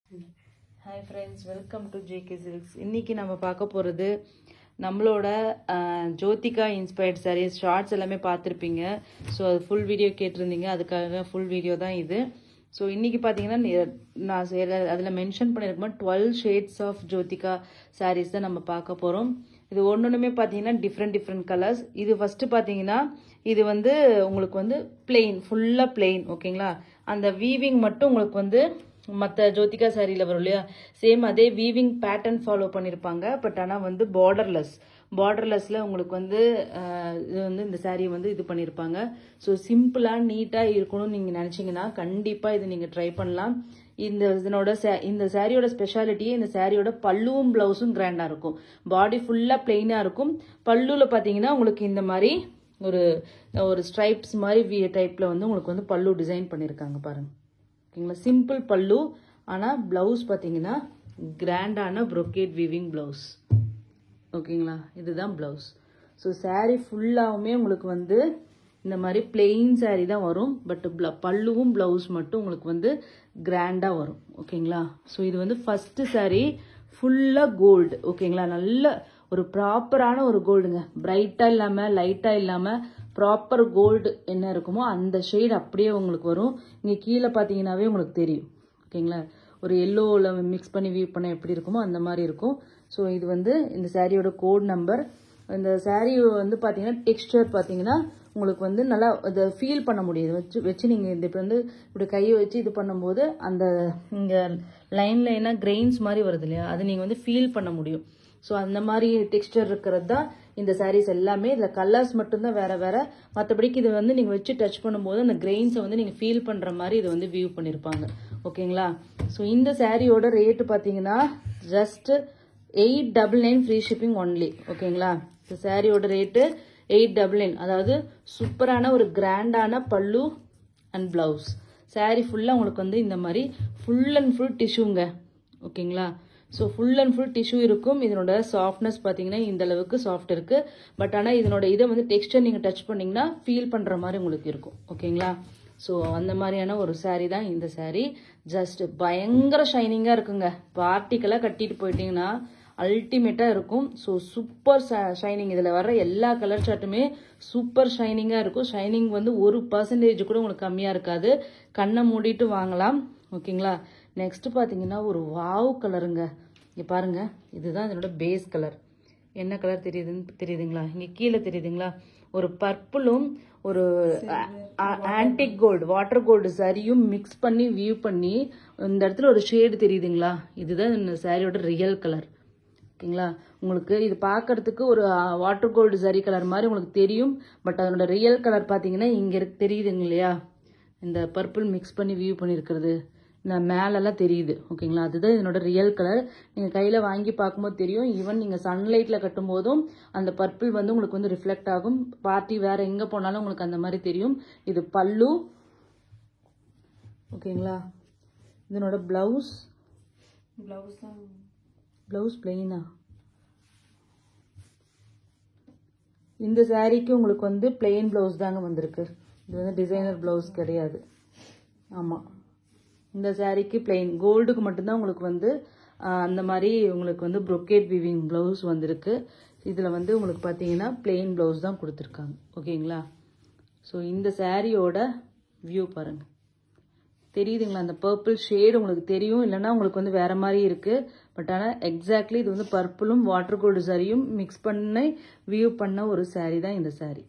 Hi friends, welcome to JK Silks. இன்னைக்கு நம்ம பார்க்க போகிறது நம்மளோட ஜோதிகா இன்ஸ்பயர்ட் சாரீஸ் ஷார்ட்ஸ் எல்லாமே பார்த்துருப்பீங்க. ஸோ அது ஃபுல் வீடியோ கேட்டிருந்தீங்க, அதுக்காக ஃபுல் வீடியோ தான் இது. ஸோ இன்றைக்கி பார்த்தீங்கன்னா நான் அதில் மென்ஷன் பண்ணியிருக்கோம் 12 ஷேட்ஸ் ஆஃப் ஜோதிகா சாரீஸ் தான் நம்ம பார்க்க போகிறோம். இது ஒன்றுமே பார்த்தீங்கன்னா டிஃப்ரெண்ட் கலர்ஸ். இது ஃபஸ்ட்டு பார்த்தீங்கன்னா இது வந்து உங்களுக்கு வந்து பிளெயின், ஃபுல்லாக பிளெயின், ஓகேங்களா. அந்த வீவிங் மட்டும் உங்களுக்கு வந்து மற்ற ஜோதிகா சாரியில் வரும் இல்லையா, சேம் அதே வீவிங் பேட்டர்ன் ஃபாலோ பண்ணியிருப்பாங்க. பட் ஆனால் வந்து பார்டர்லெஸ்ல உங்களுக்கு வந்து இது வந்து இந்த சாரியை வந்து இது பண்ணியிருப்பாங்க. ஸோ சிம்பிளாக நீட்டாக இருக்கணும்னு நீங்கள் நினச்சிங்கன்னா கண்டிப்பாக இது நீங்கள் ட்ரை பண்ணலாம். இந்த சாரியோட ஸ்பெஷாலிட்டியே இந்த சாரியோட பல்லுவும் ப்ளவுஸும் கிராண்டாக இருக்கும். பாடி ஃபுல்லாக பிளெயினாக இருக்கும். பல்லுவில் பார்த்தீங்கன்னா உங்களுக்கு இந்த மாதிரி ஒரு ஸ்ட்ரைப்ஸ் மாதிரி டைப்பில் வந்து உங்களுக்கு வந்து பல்லு டிசைன் பண்ணியிருக்காங்க பாருங்க, ஓகேங்களா. சிம்பிள் பல்லு, ஆனால் ப்ளவுஸ் பார்த்தீங்கன்னா கிராண்டான ப்ரொக்கேட் வீவிங் ப்ளவுஸ், ஓகேங்களா. இதுதான் ப்ளவுஸ். ஸோ சாரீ ஃபுல்லாகவுமே உங்களுக்கு வந்து இந்த மாதிரி பிளெயின் சாரீ தான் வரும். பட் பல்லுவும் ப்ளவுஸ் மட்டும் உங்களுக்கு வந்து கிராண்டாக வரும், ஓகேங்களா. ஸோ இது வந்து ஃபஸ்ட்டு சாரீ ஃபுல்லாக கோல்டு, ஓகேங்களா. நல்ல ஒரு ப்ராப்பரான ஒரு கோல்டுங்க, பிரைட்டாக இல்லாமல் லைட்டாக இல்லாமல் ப்ராப்பர் கோல்டு என்ன இருக்குமோ அந்த ஷேட் அப்படியே உங்களுக்கு வரும். இங்கே கீழே பார்த்தீங்கன்னாவே உங்களுக்கு தெரியும், ஓகேங்களா. ஒரு எல்லோவில் மிக்ஸ் பண்ணி வீவ் பண்ண எப்படி இருக்குமோ அந்த மாதிரி இருக்கும். ஸோ இது வந்து இந்த சாரியோட கோட் நம்பர். இந்த சாரீ வந்து பார்த்தீங்கன்னா டெக்ஸ்டர் பார்த்தீங்கன்னா உங்களுக்கு வந்து நல்லா அதை ஃபீல் பண்ண முடியுது. வச்சு நீங்கள் இந்த இப்போ வந்து இப்படி கையை வச்சு இது பண்ணும்போது அந்த இங்கே லைனாக கிரெயின்ஸ் மாதிரி வருது இல்லையா, அது நீங்கள் வந்து ஃபீல் பண்ண முடியும். ஸோ அந்த மாதிரி டெக்ஸ்டர் இருக்கிறது தான் இந்த சாரீஸ் எல்லாமே. இதில் கலர்ஸ் மட்டும்தான் வேறு. மற்றபடிக்கு இது வந்து நீங்கள் வச்சு டச் பண்ணும்போது அந்த கிரெயின்ஸை வந்து நீங்கள் ஃபீல் பண்ணுற மாதிரி இது வந்து வியூ பண்ணியிருப்பாங்க, ஓகேங்களா. ஸோ இந்த சாரியோட ரேட்டு பார்த்தீங்கன்னா ஜஸ்ட் 899 ஃப்ரீ ஷிப்பிங் ஒன்லி, ஓகேங்களா. இந்த சாரியோட ரேட்டு 899. அதாவது சூப்பரான ஒரு கிராண்டான பல்லு அண்ட் ப்ளவுஸ். சாரீ ஃபுல்லாக உங்களுக்கு வந்து இந்த மாதிரி ஃபுல் அண்ட் ஃபுல் டிஷ்யூங்க, ஓகேங்களா. So full and full tissue இருக்கும். இதனோட சாஃப்ட்னஸ் பார்த்தீங்கன்னா இந்த அளவுக்கு சாஃப்ட் இருக்குது. பட் ஆனால் இதனோட இதை வந்து டெக்ஸ்டர் நீங்கள் டச் பண்ணிங்கன்னா ஃபீல் பண்ணுற மாதிரி உங்களுக்கு இருக்கும், ஓகேங்களா. ஸோ அந்த மாதிரியான ஒரு சாரீ தான் இந்த சாரீ. ஜஸ்ட் பயங்கர ஷைனிங்காக இருக்குங்க. பார்ட்டிக்கெல்லாம் கட்டிட்டு போயிட்டீங்கன்னா அல்டிமேட்டாக இருக்கும். So super shining. இதில் வர்ற எல்லா கலர் சார்ட்டுமே சூப்பர் ஷைனிங்காக இருக்கும். ஷைனிங் வந்து 1% கூட உங்களுக்கு கம்மியாக இருக்காது. கண்ணை மூடிட்டு வாங்கலாம், ஓகேங்களா. நெக்ஸ்ட் பார்த்தீங்கன்னா ஒரு வாவ் கலருங்க. இங்கே பாருங்க, இதுதான் இதனோட பேஸ் கலர். என்ன கலர் தெரியுதுங்களா, இங்கே கீழே தெரியுதுங்களா, ஒரு பர்பிளும் ஒரு ஆன்டிக் கோல்டு, வாட்டர் கோல்டு சரியும் மிக்ஸ் பண்ணி வியூ பண்ணி இந்த இடத்துல ஒரு ஷேடு தெரியுதுங்களா, இதுதான் இந்த சாரியோட ரியல் கலர், ஓகேங்களா. உங்களுக்கு இது பார்க்கறதுக்கு ஒரு வாட்டர் கோல்டு சரி கலர் மாதிரி உங்களுக்கு தெரியும். பட் அதனோட ரியல் கலர் பார்த்தீங்கன்னா இங்கே தெரியுதுங்க இல்லையா, இந்த பர்பிள் மிக்ஸ் பண்ணி வியூ பண்ணியிருக்கிறது இந்த மேலெல்லாம் தெரியுது, ஓகேங்களா. அதுதான் இதனோட ரியல் கலர். நீங்கள் கையில் வாங்கி பார்க்கும்போது தெரியும். ஈவன் நீங்கள் சன்லைட்டில் கட்டும் போதும் அந்த பர்பிள் வந்து உங்களுக்கு வந்து ரிஃப்ளெக்ட் ஆகும். பார்ட்டி வேறு எங்கே போனாலும் உங்களுக்கு அந்த மாதிரி தெரியும். இது பல்லு, ஓகேங்களா. இதனோட ப்ளவுஸ் பிளெயினா. இந்த சாரீக்கு உங்களுக்கு வந்து பிளெயின் ப்ளவுஸ் தாங்க வந்திருக்கு. இது வந்து டிசைனர் ப்ளவுஸ் கிடையாது. ஆமாம், இந்த சாரீக்கு பிளெயின் கோல்டுக்கு மட்டும்தான் உங்களுக்கு வந்து அந்த மாதிரி உங்களுக்கு வந்து ப்ரொக்கேட் வீவிங் ப்ளவுஸ் வந்திருக்கு. இதில் வந்து உங்களுக்கு பார்த்தீங்கன்னா பிளெயின் ப்ளவுஸ் தான் கொடுத்துருக்காங்க, ஓகேங்களா. ஸோ இந்த சாரியோட வியூ பாருங்கள், தெரியுதுங்களா. அந்த பர்பிள் ஷேடு உங்களுக்கு தெரியும், இல்லைன்னா உங்களுக்கு வந்து வேறு மாதிரி இருக்குது. பட் ஆனால் எக்ஸாக்ட்லி இது வந்து பர்பிளும் வாட்டர் கோல்டு சாரியும் மிக்ஸ் பண்ணி வியூ பண்ண ஒரு சாரீ தான் இந்த சாரீ,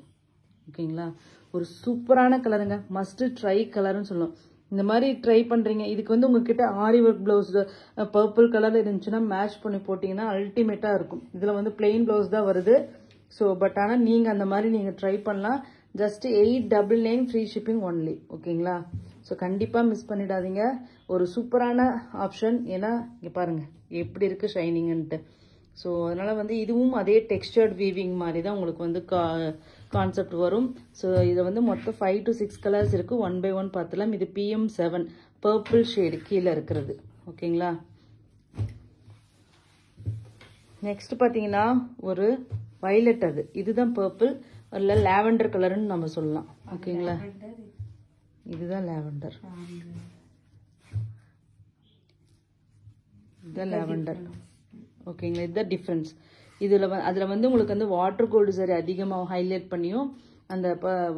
ஓகேங்களா. ஒரு சூப்பரான கலருங்க, மஸ்ட் ட்ரை கலர்னு சொல்லுவோம். இந்த மாதிரி ட்ரை பண்ணுறீங்க, இதுக்கு வந்து உங்ககிட்ட ஆரி ஒர்க் ப்ளவுஸ் பர்பிள் கலரில் இருந்துச்சுன்னா மேட்ச் பண்ணி போட்டிங்கன்னா அல்டிமேட்டாக இருக்கும். இதில் வந்து பிளெயின் ப்ளவுஸ் தான் வருது. ஸோ பட் ஆனால் நீங்கள் அந்த மாதிரி நீங்கள் ட்ரை பண்ணலாம். ஜஸ்ட் 899 ஃப்ரீ ஷிப்பிங் ஒன்லி, ஓகேங்களா. ஸோ கண்டிப்பாக மிஸ் பண்ணிடாதீங்க. ஒரு சூப்பரான ஆப்ஷன். ஏன்னா இங்கே பாருங்கள் எப்படி இருக்குது ஷைனிங்ன்ட்டு. ஸோ அதனால் வந்து இதுவும் அதே டெக்ஸ்டர்ட் வீவிங் மாதிரி தான் உங்களுக்கு வந்து கான்செப்ட் வரும். ஸோ இதை வந்து மொத்தம் 5 to 6 கலர்ஸ் இருக்குது. 1 by 1 பார்த்துலாம். இது PM7 பர்பிள் ஷேடு கீழே இருக்கிறது, ஓகேங்களா. நெக்ஸ்ட் பார்த்தீங்கன்னா ஒரு வயலட், இதுதான் பர்பிள் இல்லை லாவெண்டர் கலர்னு நம்ம சொல்லலாம், ஓகேங்களா. இதுதான் லாவெண்டர். இதுதான் லாவெண்டர். ஓகேங்களா, இதுதான் டிஃப்ரென்ஸ். அதில் வந்து உங்களுக்கு வந்து வாட்டர் கோல்டு சாரி அதிகமாக ஹைலைட் பண்ணியும் அந்த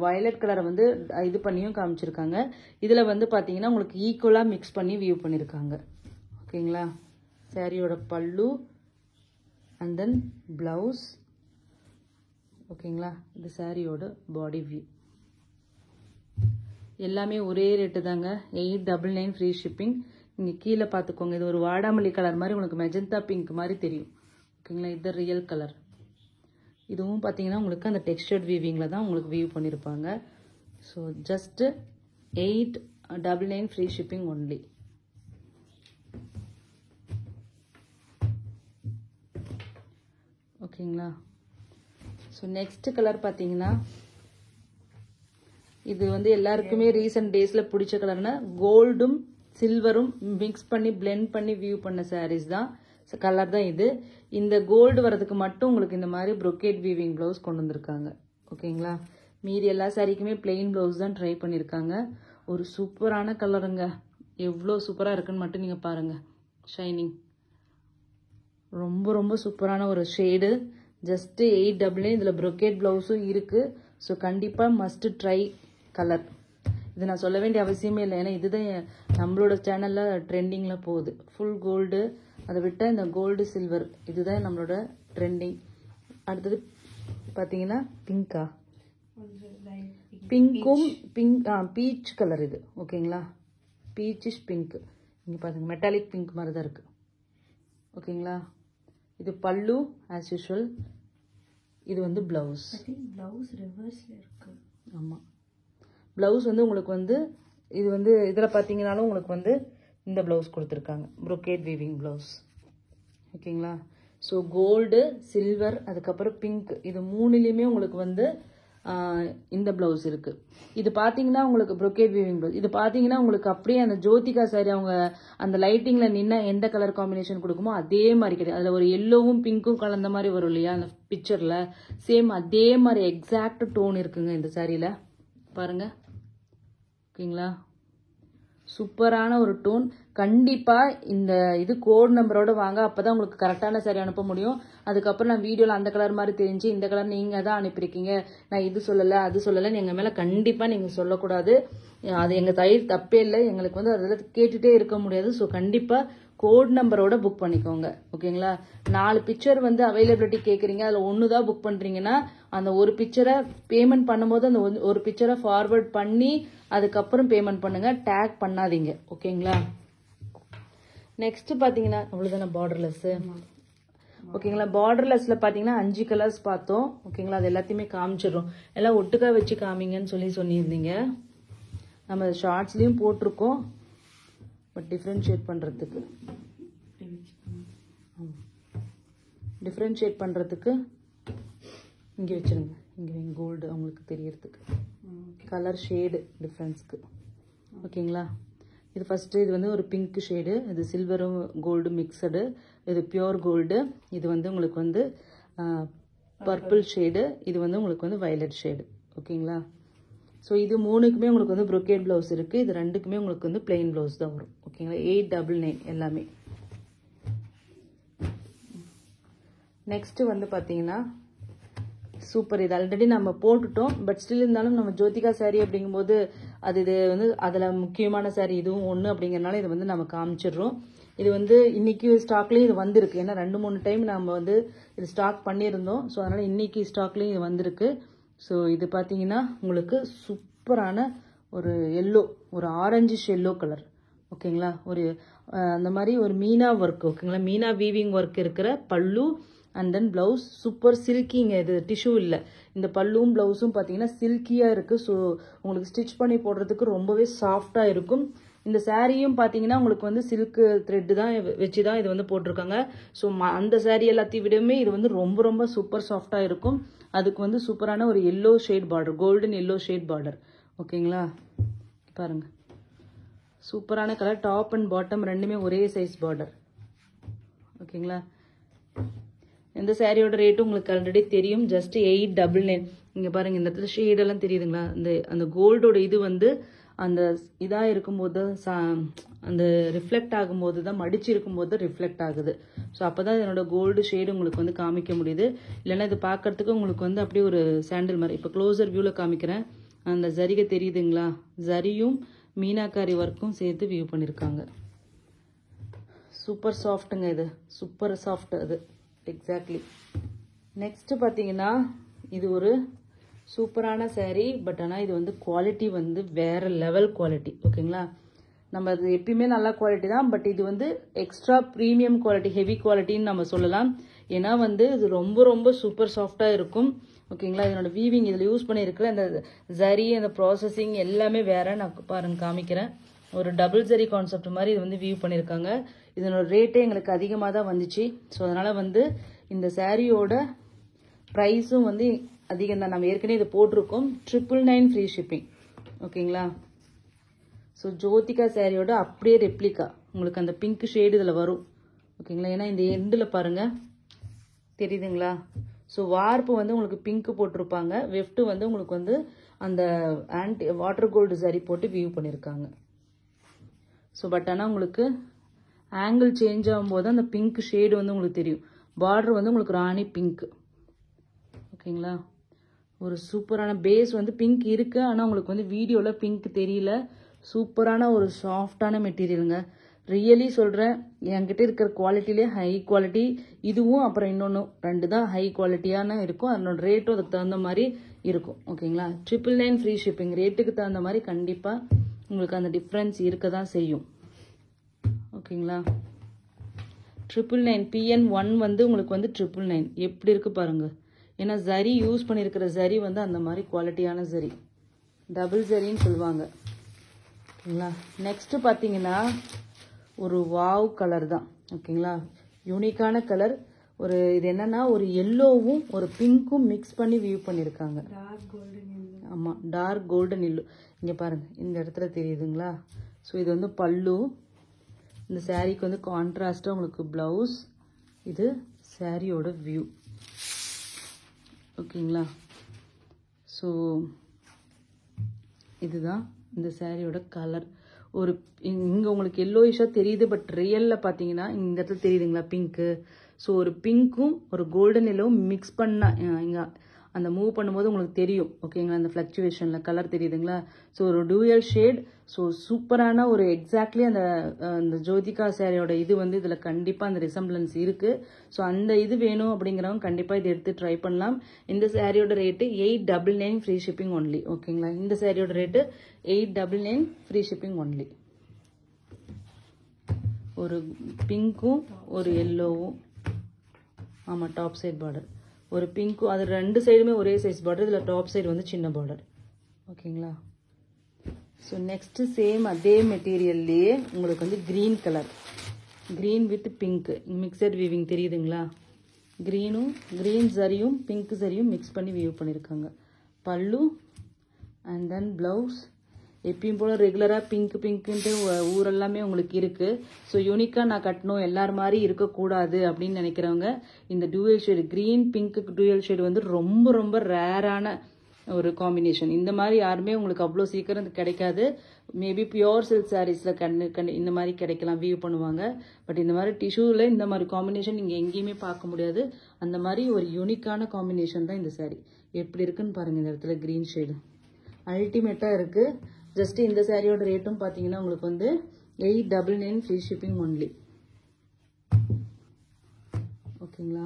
வயலட் கலரை வந்து இது பண்ணியும் காமிச்சிருக்காங்க. இதில் வந்து பார்த்தீங்கன்னா உங்களுக்கு ஈக்குவலாக மிக்ஸ் பண்ணி வியூ பண்ணியிருக்காங்க. ஓகேங்களா, சாரியோட பல்லு அண்ட் தென் ப்ளவுஸ். ஓகேங்களா, இது சாரியோட பாடி வியூ. எல்லாமே ஒரே ரேட்டு தாங்க, 899 ஃப்ரீ ஷிப்பிங். நீங்கள் கீழே பார்த்துக்கோங்க, இது ஒரு வாடாமல்லி கலர் மாதிரி உங்களுக்கு மெஜந்தா பிங்க் மாதிரி தெரியும். ஓகேங்களா, இது ரியல் கலர். இதுவும் பார்த்தீங்கன்னா உங்களுக்கு அந்த டெக்ஸ்டர்ட் வீவிங்கில் தான் உங்களுக்கு வியூ பண்ணியிருப்பாங்க. So just 899 free shipping only. ஓகேங்களா, ஸோ நெக்ஸ்ட் கலர் பார்த்தீங்கன்னா இது வந்து எல்லாருக்குமே ரீசன்ட் டேஸில் பிடிச்ச கலர்னா கோல்டும் சில்வரும் மிக்ஸ் பண்ணி பிளெண்ட் பண்ணி வியூ பண்ண சாரீஸ் தான் கலர் தான் இது. இந்த கோல்டு வரதுக்கு மட்டும் உங்களுக்கு இந்த மாதிரி brocade வீவிங் ப்ளவுஸ் கொண்டு வந்திருக்காங்க. ஓகேங்களா, மீதி எல்லா சாரிக்குமே பிளெயின் ப்ளவுஸ் தான் ட்ரை பண்ணியிருக்காங்க. ஒரு சூப்பரான கலருங்க, எவ்வளோ சூப்பராக இருக்குன்னு மட்டும் நீங்கள் பாருங்கள். ஷைனிங் ரொம்ப ரொம்ப சூப்பரான ஒரு ஷேடு. ஜஸ்ட்டு 899. இதில் brocade ப்ளவுஸும் இருக்குது. ஸோ கண்டிப்பாக மஸ்ட் ட்ரை கலர். இது நான் சொல்ல வேண்டிய அவசியமே இல்லை, ஏன்னா இதுதான் நம்மளோட சேனலில் ட்ரெண்டிங்கில் போகுது. ஃபுல் கோல்டு, அதை விட்டால் இந்த கோல்டு சில்வர் இதுதான் நம்மளோட ட்ரெண்டிங். அடுத்தது பார்த்தீங்கன்னா பிங்கா, பிங்க்கும் பீச் கலர் இது. ஓகேங்களா, பீச்சிஷ் பிங்க். இங்கே பாருங்க, மெட்டாலிக் பிங்க் மாதிரி தான் இருக்குது. ஓகேங்களா, இது பல்லு ஆஸ் யூஷுவல். இது வந்து ப்ளவுஸ். ரிவர்ஸில் இருக்கு. ஆமாம், ப்ளவுஸ் வந்து உங்களுக்கு வந்து இது வந்து இதில் பார்த்தீங்கன்னாலும் உங்களுக்கு வந்து இந்த ப்ளவுஸ் கொடுத்துருக்காங்க, brocade வீவிங் ப்ளவுஸ். ஓகேங்களா, ஸோ கோல்டு சில்வர் அதுக்கப்புறம் பிங்க் இது மூணுலேயுமே உங்களுக்கு வந்து இந்த ப்ளவுஸ் இருக்குது. இது பார்த்தீங்கன்னா உங்களுக்கு brocade வீவிங் ப்ளவுஸ். இது பார்த்தீங்கன்னா உங்களுக்கு அப்படியே அந்த ஜோதிகா சாரி அவங்க அந்த லைட்டிங்கில் நின்று எந்த கலர் காம்பினேஷன் கொடுக்குமோ அதே மாதிரி கிடையாது. அதில் ஒரு எல்லோவும் பிங்க்கும் கலந்த மாதிரி வரும் இல்லையா அந்த பிக்சரில், சேம் அதே மாதிரி எக்ஸாக்ட் டோன் இருக்குங்க இந்த சாரியில். பாருங்கள். ஓகேங்களா, சூப்பரான ஒரு டோன். கண்டிப்பாக இந்த இது கோட் நம்பரோட வாங்க, அப்போ தான் உங்களுக்கு கரெக்டான சாரி அனுப்ப முடியும். அதுக்கப்புறம் நான் வீடியோவில் அந்த கலர் மாதிரி தெரிஞ்சு இந்த கலர் நீங்கள் தான் அனுப்பியிருக்கீங்க, நான் இது சொல்லலை அது சொல்லலைன்னு எங்கள் மேலே கண்டிப்பாக நீங்கள் சொல்லக்கூடாது. அது எங்கள் தப்பே இல்லை, எங்களுக்கு வந்து அதில் கேட்டுகிட்டே இருக்க முடியாது. ஸோ கண்டிப்பாக கோட் நம்பரோட புக் பண்ணிக்கோங்க. ஓகேங்களா, 4 பிக்சர் வந்து அவைலபிலிட்டி கேட்குறீங்க, அதில் ஒன்று தான் புக் பண்ணுறீங்கன்னா அந்த ஒரு பிக்சரை பேமெண்ட் பண்ணும்போது அந்த ஒரு பிக்சரை ஃபார்வர்ட் பண்ணி அதுக்கப்புறம் பேமெண்ட் பண்ணுங்கள், டேக் பண்ணாதீங்க. ஓகேங்களா, நெக்ஸ்ட் பார்த்தீங்கன்னா அவ்வளோதானே பார்டர்லெஸ்ஸு. ஓகேங்களா, பார்டர்லெஸ்ஸில் பார்த்தீங்கன்னா 5 கலர்ஸ் பார்த்தோம். ஓகேங்களா, அது எல்லாத்தையுமே காமிச்சிடுறோம். எல்லாம் ஒட்டுக்கா வச்சு காமிங்கன்னு சொல்லியிருந்தீங்க. நம்ம ஷார்ட்ஸ்லேயும் போட்டிருக்கோம், பட் டிஃப்ரென்ஷியேட் பண்ணுறதுக்கு இங்கே வச்சுருங்க. இங்கே கோல்டு அவங்களுக்கு தெரியறதுக்கு கலர் ஷேடு டிஃப்ரென்ஸ்க்கு. ஓகேங்களா, இது ஃபஸ்ட்டு இது வந்து ஒரு பிங்க் ஷேடு, இது சில்வரும் கோல்டு மிக்சடு, இது பியோர் கோல்டு, இது வந்து உங்களுக்கு வந்து பர்பிள் ஷேடு, இது வந்து உங்களுக்கு வந்து வயலட் ஷேடு. ஓகேங்களா, ஸோ இது மூணுக்குமே உங்களுக்கு வந்து brocade ப்ளவுஸ் இருக்குது. இது ரெண்டுக்குமே உங்களுக்கு வந்து பிளெயின் ப்ளவுஸ் தான் வரும். ஓகேங்களா, 899 எல்லாமே. நெக்ஸ்ட்டு வந்து பார்த்தீங்கன்னா சூப்பர், இது ஆல்ரெடி நம்ம போட்டுட்டோம், பட் ஸ்டில் இருந்தாலும் நம்ம ஜோதிகா சாரீ அப்படிங்கும்போது இது வந்து அதில் முக்கியமான சாரீ இதுவும் ஒன்று அப்படிங்கிறனால இது வந்து நம்ம காமிச்சிடுறோம். இது வந்து இன்னைக்கு ஸ்டாக்லேயும் இது வந்திருக்கு, ஏன்னா 2-3 டைம் நம்ம வந்து இது ஸ்டாக் பண்ணியிருந்தோம். ஸோ அதனால் இன்னைக்கு ஸ்டாக்லேயும் இது வந்திருக்கு. ஸோ இது பார்த்தீங்கன்னா உங்களுக்கு சூப்பரான ஒரு எல்லோ, ஒரு ஆரஞ்சிஷ் எல்லோ கலர். ஓகேங்களா, ஒரு அந்த மாதிரி ஒரு மீனா ஒர்க். ஓகேங்களா, மீனா வீவிங் ஒர்க் இருக்கிற பல்லு அண்ட் தென் ப்ளவுஸ். சூப்பர் சில்கிங்க, இது டிஷ்யூ இல்லை. இந்த பல்லுவும் ப்ளவுஸும் பார்த்தீங்கன்னா சில்கியாக இருக்குது. ஸோ உங்களுக்கு ஸ்டிச் பண்ணி போடுறதுக்கு ரொம்பவே சாஃப்டாக இருக்கும். இந்த சாரியும் பார்த்தீங்கன்னா உங்களுக்கு வந்து சில்க் த்ரெட்டு தான் வச்சு தான் இது வந்து போட்டிருக்காங்க. ஸோ அந்த சாரீ எல்லாத்தையும் விடவே இது வந்து ரொம்ப ரொம்ப சூப்பர் சாஃப்டாக இருக்கும். அதுக்கு வந்து சூப்பரான ஒரு yellow shade border, golden yellow shade border. ஓகேங்களா, பாருங்க, சூப்பரான கலர். டாப் அண்ட் பாட்டம் ரெண்டுமே ஒரே சைஸ் பார்டர். ஓகேங்களா, இந்த சாரியோட ரேட்டு உங்களுக்கு ஆல்ரெடி தெரியும், ஜஸ்ட் 899. இங்கே பாருங்க, இந்த இடத்துல ஷேடெல்லாம் தெரியுதுங்களா, அந்த கோல்டோட இது வந்து அந்த இதாக இருக்கும்போது அந்த ரிஃப்ளெக்ட் ஆகும்போது தான் மடிச்சு இருக்கும்போது ரிஃப்ளெக்ட் ஆகுது. ஸோ அப்போ தான் இதனோட கோல்டு ஷேடு உங்களுக்கு வந்து காமிக்க முடியுது. இல்லைன்னா இது பார்க்கறதுக்கு உங்களுக்கு வந்து அப்படியே ஒரு சாண்டில் மாதிரி. இப்போ க்ளோசர் வியூவில் காமிக்கிறேன். அந்த ஜரிகை தெரியுதுங்களா? ஜரியும் மீனாக்காரி ஒர்க்கும் சேர்த்து வியூ பண்ணியிருக்காங்க. சூப்பர் சாஃப்ட்டுங்க, இது சூப்பர் சாஃப்ட் அது. எக்ஸாக்ட்லி. நெக்ஸ்ட் பார்த்தீங்கன்னா இது ஒரு சூப்பரான saree. பட் ஆனால் இது வந்து குவாலிட்டி வந்து வேற லெவல் குவாலிட்டி. ஓகேங்களா? நம்ம அது எப்பயுமே நல்ல குவாலிட்டி தான். பட் இது வந்து எக்ஸ்ட்ரா ப்ரீமியம் குவாலிட்டி, ஹெவி குவாலிட்டின்னு நம்ம சொல்லலாம். ஏன்னா வந்து இது ரொம்ப ரொம்ப சூப்பர் சாஃப்டாக இருக்கும். ஓகேங்களா? இதனோட வீவிங் இதில் யூஸ் பண்ணியிருக்கிற அந்த ஜரி, அந்த ப்ராசஸிங் எல்லாமே வேற. நான் பாருங்க காமிக்கிறேன். ஒரு டபுள் ஜரி கான்செப்ட் மாதிரி இது வந்து வியூ பண்ணியிருக்காங்க. இதனோட ரேட்டே எங்களுக்கு அதிகமாக தான் வந்துச்சு. ஸோ அதனால் வந்து இந்த சாரியோட ப்ரைஸும் வந்து அதிகம் தான். நம்ம ஏற்கனவே இதை போட்டிருக்கோம். 999 ஃப்ரீ ஷிப்பிங். ஓகேங்களா? ஸோ ஜோதிகா சாரியோட அப்படியே ரெப்ளிகா உங்களுக்கு அந்த பிங்க் ஷேடு இதில் வரும். ஓகேங்களா? ஏன்னா இந்த எண்டில் பாருங்கள், தெரியுதுங்களா? ஸோ வார்ப்பு வந்து உங்களுக்கு பிங்க் போட்டிருப்பாங்க. வெஃப்ட் வந்து உங்களுக்கு வந்து அந்த வாட்டர் கோல்டு சாரி போட்டு வியூ பண்ணியிருக்காங்க. ஸோ பட் ஆனால் உங்களுக்கு ஆங்கிள் சேஞ்ச் ஆகும்போது அந்த பிங்க் ஷேடு வந்து உங்களுக்கு தெரியும். பார்டர் வந்து உங்களுக்கு ராணி பிங்க். ஓகேங்களா? ஒரு சூப்பரான பேஸ் வந்து பிங்க் இருக்கு. ஆனால் உங்களுக்கு வந்து வீடியோவில் பிங்க் தெரியல. சூப்பரான ஒரு சாஃப்டான மெட்டீரியலுங்க. ரியலி சொல்கிறேன், என்கிட்ட இருக்கிற குவாலிட்டிலே ஹை குவாலிட்டி இதுவும், அப்புறம் இன்னொன்று 2 தான் ஹை குவாலிட்டியான இருக்கும். அதனோட ரேட்டும் அதுக்கு தகுந்த மாதிரி இருக்கும். ஓகேங்களா? 999 ஃப்ரீ ஷிப்பிங். ரேட்டுக்கு தகுந்த மாதிரி கண்டிப்பாக உங்களுக்கு அந்த டிஃப்ரென்ஸ் இருக்க தான் செய்யும். ஓகேங்களா? 999 PN1 வந்து உங்களுக்கு வந்து 999 எப்படி இருக்கு பாருங்க. ஏன்னா ஜரி யூஸ் பண்ணியிருக்கிற ஜரி வந்து அந்த மாதிரி குவாலிட்டியான ஜரி, டபுள் ஜரின்னு சொல்லுவாங்க. ஓகேங்களா? நெக்ஸ்ட் பார்த்தீங்கன்னா ஒரு வாவ் கலர் தான். ஓகேங்களா? யூனிக்கான கலர். ஒரு இது என்னன்னா ஒரு எல்லோவும் ஒரு பிங்க்கும் மிக்ஸ் பண்ணி வியூ பண்ணியிருக்காங்க. ஆமாம், டார்க் கோல்டன் எல்லோ. இங்கே பாருங்க, இந்த இடத்துல தெரியுதுங்களா? ஸோ இது வந்து பல்லு. இந்த சாரீக்கு வந்து கான்ட்ராஸ்டாக உங்களுக்கு ப்ளவுஸ். இது சாரியோட வியூ. ஓகேங்களா? ஸோ இதுதான் இந்த சாரியோட கலர். ஒரு இங்கே உங்களுக்கு எல்லோயிஷாக தெரியுது. பட் ரியலில் பார்த்தீங்கன்னா இந்த இடத்துல தெரியுதுங்களா பிங்க்கு? ஸோ ஒரு பிங்க்கும் ஒரு கோல்டன் எல்லோவும் மிக்ஸ் பண்ணால் இங்கே அந்த மூவ் பண்ணும்போது உங்களுக்கு தெரியும். ஓகேங்களா? அந்த ஃப்ளக்சுவேஷனில் கலர் தெரியுதுங்களா? ஸோ ஒரு டூயல் ஷேட். ஸோ சூப்பரான ஒரு எக்ஸாக்ட்லி அந்த ஜோதிகா சாரியோட இது வந்து இதில் கண்டிப்பாக அந்த ரிசம்பிளன்ஸ் இருக்குது. ஸோ அந்த இது வேணும் அப்படிங்கிறவங்க கண்டிப்பாக இதை எடுத்து ட்ரை பண்ணலாம். இந்த சாரியோட ரேட்டு 899 ஃப்ரீ ஷிப்பிங் ஒன்லி. ஓகேங்களா? இந்த சாரியோட ரேட்டு 899 ஃப்ரீ ஷிப்பிங் ஒன்லி. ஒரு பிங்க்கும் ஒரு எல்லோவும். ஆமாம், டாப் சைட் பார்டர். ஒரு பிங்க்கும், அது 2 சைடுமே ஒரே சைஸ் பார்டர். இதில் டாப் சைடு வந்து சின்ன பார்டர். ஓகேங்களா? ஸோ நெக்ஸ்ட்டு சேம் அதே மெட்டீரியல்லையே உங்களுக்கு வந்து green colour, green with pink mixed weaving தெரியுதுங்களா? க்ரீன் சரியும் பிங்க் சரியும் மிக்ஸ் பண்ணி வியூ பண்ணியிருக்காங்க. பல்லு அண்ட் தென் ப்ளவுஸ். எப்பயும் போல் ரெகுலராக பிங்க்குன்ட்டு ஊரெல்லாமே உங்களுக்கு இருக்குது. ஸோ யூனிக்காக நான் கட்டணும், எல்லார் மாதிரி இருக்கக்கூடாது அப்படின்னு நினைக்கிறவங்க இந்த dual shade green pink dual shade வந்து ரொம்ப ரொம்ப ரேரான ஒரு காம்பினேஷன். இந்த மாதிரி யாருமே உங்களுக்கு அவ்வளோ சீக்கிரம் கிடைக்காது. மேபி பியோர் சில்க் சாரீஸில் இந்த மாதிரி கிடைக்கலாம், வியூ பண்ணுவாங்க. பட் இந்த மாதிரி டிஷ்யூவில் இந்த மாதிரி காம்பினேஷன் நீங்கள் எங்கேயுமே பார்க்க முடியாது. அந்த மாதிரி ஒரு யூனிக்கான காம்பினேஷன் தான் இந்த சாரீ. எப்படி இருக்குன்னு பாருங்கள். இந்த இடத்துல க்ரீன் ஷேடு அல்டிமேட்டாக இருக்குது. ஜஸ்ட் இந்த சாரியோட ரேட்டும் பார்த்தீங்கன்னா உங்களுக்கு வந்து 899 ஃப்ரீ ஷிப்பிங் ஒன்லி. ஓகேங்களா?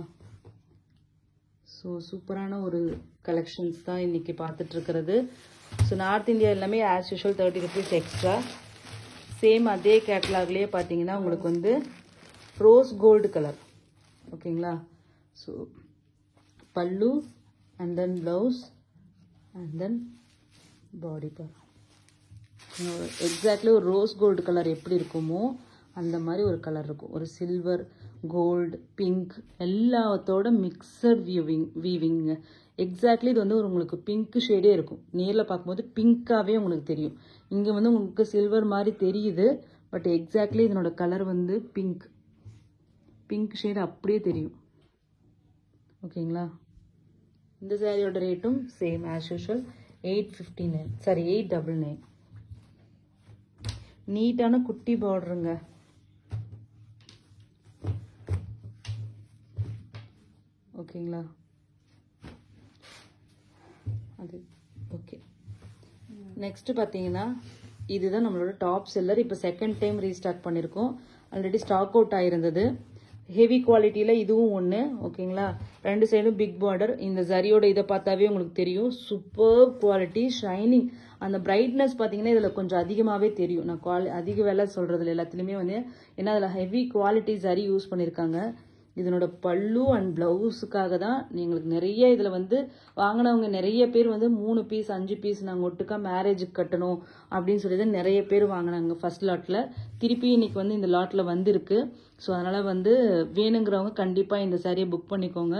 ஸோ சூப்பரான ஒரு கலெக்ஷன்ஸ் தான் இன்றைக்கி பார்த்துட்ருக்கிறது. ஸோ நார்த் இந்தியா எல்லாமே as usual 30 rupees extra. Same அதே கேட்லாக்லேயே பார்த்தீங்கன்னா உங்களுக்கு வந்து ரோஸ் கோல்டு கலர். ஓகேங்களா? ஸோ பல்லு and then blouse and then body part. Exactly ஒரு ரோஸ் கோல்டு கலர் எப்படி இருக்குமோ அந்த மாதிரி ஒரு கலர் இருக்கும். ஒரு சில்வர், கோல்டு, பிங்க் எல்லாத்தோட மிக்சட் வீவிங். எக்ஸாக்ட்லி இது வந்து உங்களுக்கு பிங்க் ஷேடே இருக்கும். நேரில் பார்க்கும்போது பிங்க்காகவே உங்களுக்கு தெரியும். இங்கே வந்து உங்களுக்கு சில்வர் மாதிரி தெரியுது. பட் எக்ஸாக்ட்லி இதனோட கலர் வந்து பிங்க் ஷேடு அப்படியே தெரியும். ஓகேங்களா? இந்த சாரியோட ரேட்டும் சேம் ஆஸ் யூஷுவல் 899. நீட்டான குட்டி பார்டருங்க. ஓகேங்களா? அது ஓகே. நெக்ஸ்ட் பார்த்தீங்கன்னா இதுதான் நம்மளோட டாப் செல்லர். இப்போ செகண்ட் டைம் ரீஸ்டாக் பண்ணியிருக்கோம். ஆல்ரெடி ஸ்டாக் அவுட் ஆயிருந்தது. ஹெவி குவாலிட்டியில் இதுவும் ஒன்று. ஓகேங்களா? ரெண்டு சைடும் பிக் பார்டர். இந்த ஜரியோட இதை பார்த்தாவே உங்களுக்கு தெரியும். Super quality, shining. அந்த பிரைட்னஸ் பார்த்தீங்கன்னா இதில் கொஞ்சம் அதிகமாகவே தெரியும். நான் அதிக வேலை சொல்கிறதுல எல்லாத்துலேயுமே வந்து ஏன்னா அதில் ஹெவி குவாலிட்டி ஜரி யூஸ் பண்ணியிருக்காங்க. இதனோட பல்லு அண்ட் பிளவுஸுக்காக தான் எங்களுக்கு நிறைய இதில் வந்து வாங்கினவங்க நிறைய பேர் வந்து 3 பீஸ் 5 பீஸ் நாங்கள் ஒட்டுக்கா மேரேஜுக்கு கட்டணும் அப்படின்னு சொல்லி தான் நிறைய பேர் வாங்கினாங்க ஃபர்ஸ்ட் லாட்டில். திருப்பி இன்னைக்கு வந்து இந்த லாட்டில் வந்திருக்கு. ஸோ அதனால் வந்து வேணுங்கிறவங்க கண்டிப்பாக இந்த சாரியை புக் பண்ணிக்கோங்க.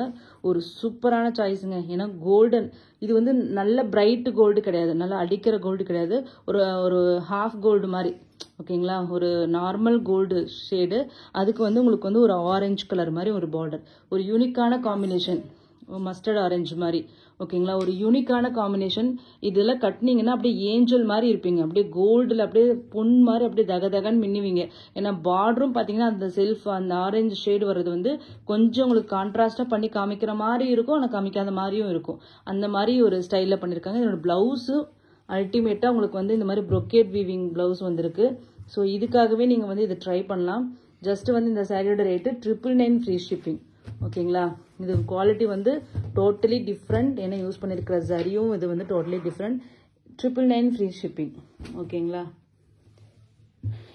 ஒரு சூப்பரான சாய்ஸுங்க. ஏன்னா கோல்டன் இது வந்து நல்ல பிரைட் கோல்டு கிடையாது, நல்லா அடிக்கிற கோல்டு கிடையாது, ஒரு ஹாஃப் கோல்டு மாதிரி. ஓகேங்களா? ஒரு நார்மல் கோல்டு ஷேடு, அதுக்கு வந்து உங்களுக்கு வந்து ஒரு ஆரஞ்சு கலர் மாதிரி ஒரு பார்டர், ஒரு யூனிக்கான காம்பினேஷன், மஸ்டர்ட் ஆரஞ்சு மாதிரி. ஓகேங்களா? ஒரு யூனிக்கான காம்பினேஷன். இதெல்லாம் கட்டினீங்கன்னா அப்படியே ஏஞ்சல் மாதிரி இருப்பீங்க. அப்படியே கோல்டில் அப்படியே பொன் மாதிரி அப்படியே தகன்னு மின்னுவீங்க. ஏன்னா பார்டரும் பார்த்தீங்கன்னா அந்த செல்ஃப் அந்த ஆரஞ்சு ஷேடு வர்றது வந்து கொஞ்சம் உங்களுக்கு கான்ட்ராஸ்டாக பண்ணி காமிக்கிற மாதிரி இருக்கும், ஆனால் காமிக்காத மாதிரியும் இருக்கும். அந்த மாதிரி ஒரு ஸ்டைலில் பண்ணியிருக்காங்க. இதோட பிளவுஸும் அல்டிமேட்டாக உங்களுக்கு வந்து இந்த மாதிரி ப்ரொக்கேட் வீவிங் பிளவுஸ் வந்திருக்கு. ஸோ இதுக்காகவே நீங்கள் வந்து இதை ட்ரை பண்ணலாம். ஜஸ்ட் வந்து இந்த சாரியோட ரேட்டு 999 ஃப்ரீ ஷிப்பிங். ஓகேங்களா? இது குவாலிட்டி வந்து டோட்டலி டிஃப்ரெண்ட். ஏன்னா யூஸ் பண்ணியிருக்கிற ஜரியும் இது வந்து டோட்டலி டிஃப்ரெண்ட். 999 free shipping. ஓகேங்களா?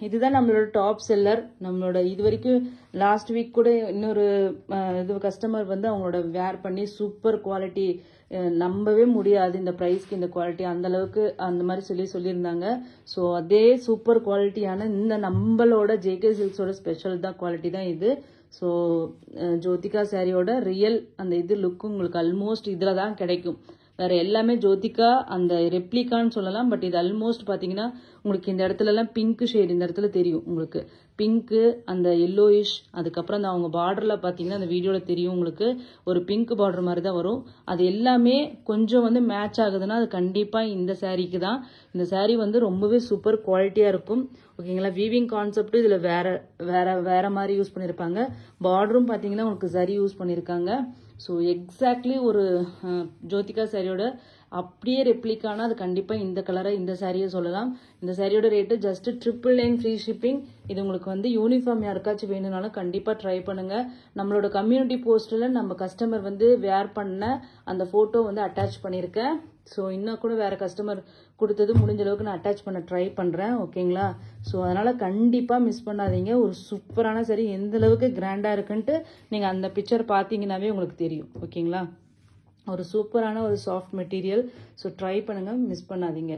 இதுதான் நம்மளோட டாப் செல்லர். நம்மளோட இது வரைக்கும் லாஸ்ட் வீக் கூட இன்னொரு இது கஸ்டமர் வந்து அவங்களோட வேர் பண்ணி சூப்பர் குவாலிட்டி, நம்பவே முடியாது இந்த ப்ரைஸ்க்கு இந்த குவாலிட்டி, அந்த அளவுக்கு அந்த மாதிரி சொல்லியிருந்தாங்க. ஸோ அதே சூப்பர் குவாலிட்டியான இந்த நம்மளோட ஜேகே சில்க்ஸோட ஸ்பெஷல் தான் குவாலிட்டி தான் இது. ஸோ ஜோதிகா சாரியோட ரியல் அந்த இது லுக்கு உங்களுக்கு ஆல்மோஸ்ட் இதில் தான் கிடைக்கும். வேற எல்லாமே ஜோதிகா அந்த ரெப்ளிகான்னு சொல்லலாம். பட் இது ஆல்மோஸ்ட் பார்த்தீங்கன்னா உங்களுக்கு இந்த இடத்துலலாம் பிங்க் ஷேட் இந்த இடத்துல தெரியும். உங்களுக்கு பிங்க்கு, அந்த எல்லோயிஷ், அதுக்கப்புறம் அந்த அவங்க பார்டரில் பார்த்தீங்கன்னா அந்த வீடியோவில் தெரியும் உங்களுக்கு ஒரு பிங்க் பார்டர் மாதிரி தான் வரும். அது எல்லாமே கொஞ்சம் வந்து மேட்ச் ஆகுதுன்னா அது கண்டிப்பாக இந்த சாரீக்கு தான். இந்த சாரீ வந்து ரொம்பவே சூப்பர் குவாலிட்டியாக இருக்கும். ஓகேங்களா? வீவிங் கான்செப்ட் இதில் வேற மாதிரி யூஸ் பண்ணியிருப்பாங்க. பார்டரும் பார்த்தீங்கன்னா உங்களுக்கு சரி யூஸ் பண்ணியிருக்காங்க. ஸோ எக்ஸாக்ட்லி ஒரு ஜோதிகா சாரியோட அப்படியே ரெப்ளிகானா அது கண்டிப்பாக இந்த கலரை இந்த சாரியை சொல்லலாம். இந்த சாரியோட ரேட்டு ஜஸ்ட் 999 ஃப்ரீ ஷிப்பிங். இது உங்களுக்கு வந்து யூனிஃபார்ம் யாருக்காச்சும் வேணும்னாலும் கண்டிப்பாக ட்ரை பண்ணுங்க. நம்மளோட கம்யூனிட்டி போஸ்ட்டில் நம்ம கஸ்டமர் வந்து வேர் பண்ண அந்த ஃபோட்டோ வந்து அட்டாச் பண்ணியிருக்கேன். ஸோ இன்னும் கூட வேற கஸ்டமர் கொடுத்தது முடிஞ்ச அளவுக்கு நான் அட்டாச் பண்ண ட்ரை பண்ணுறேன். ஓகேங்களா? ஸோ அதனால் கண்டிப்பாக மிஸ் பண்ணாதீங்க. ஒரு சூப்பரான சாரி எந்த அளவுக்கு கிராண்டாக இருக்குன்ட்டு நீங்கள் அந்த பிக்சர் பார்த்தீங்கன்னாவே உங்களுக்கு தெரியும். ஓகேங்களா? ஒரு சூப்பரான ஒரு சாஃப்ட் மெட்டீரியல். ஸோ ட்ரை பண்ணுங்கள், மிஸ் பண்ணாதீங்க.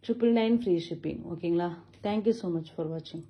999 ஃப்ரீ ஷிப்பிங். ஓகேங்களா? தேங்க்யூ ஸோ மச் ஃபார் வாட்சிங்.